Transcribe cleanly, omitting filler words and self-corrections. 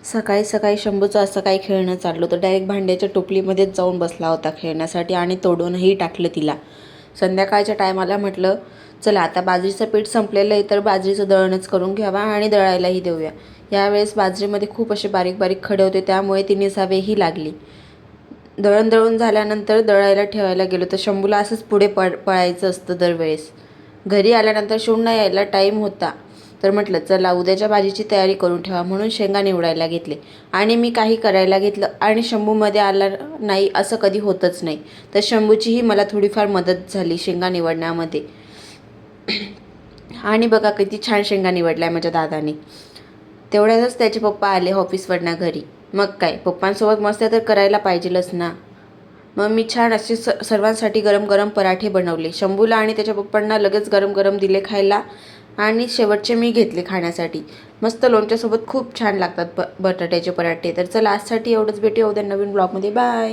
सकाळी सकाळी शंभूचं असं काही खेळणं चाललं होतं. डायरेक्ट भांड्याच्या टोपलीमध्येच जाऊन बसला होता खेळण्यासाठी आणि तोडूनही टाकलं तिला. संध्याकाळच्या टायमाला म्हटलं चला आता बाजरीचं पीठ संपलेलं आहे तर बाजरीचं दळणच करून घ्यावा आणि दळायलाही देऊया. यावेळेस बाजरीमध्ये खूप असे बारीक बारीक खडे होते त्यामुळे ती निसावेही लागली. दळण दळून झाल्यानंतर दळायला ठेवायला गेलो तर शंभूला असंच पुढे पळायचं असतं दरवेळेस. घरी आल्यानंतर शून्य यायला टाईम होता तर म्हटलं चला उद्याच्या भाजीची तयारी करून ठेवा म्हणून शेंगा निवडायला घेतले आणि मी काही करायला घेतलं आणि शंभूमध्ये आला नाही असं कधी होतच नाही. तर शंभूचीही मला थोडीफार मदत झाली शेंगा निवडण्यामध्ये. आणि बघा किती छान शेंगा निवडल्या माझ्या दादाने. तेवढ्यातच त्याचे पप्पा आले ऑफिसवरनं घरी. मग काय पप्पांसोबत मस्त तर करायला पाहिजेलच ना. मग मी छान असे सर्वांसाठी गरम गरम पराठे बनवले. शंभूला आणि त्याच्या पप्पांना लगेच गरम गरम दिले खायला आणि शेवटचे मी घेतले खाण्यासाठी. मस्त लोणच्यासोबत खूप छान लागतात बटाट्याचे पराठे. तर चला आजसाठी एवढंच, भेटूया उद्या नवीन ब्लॉगमध्ये. बाय.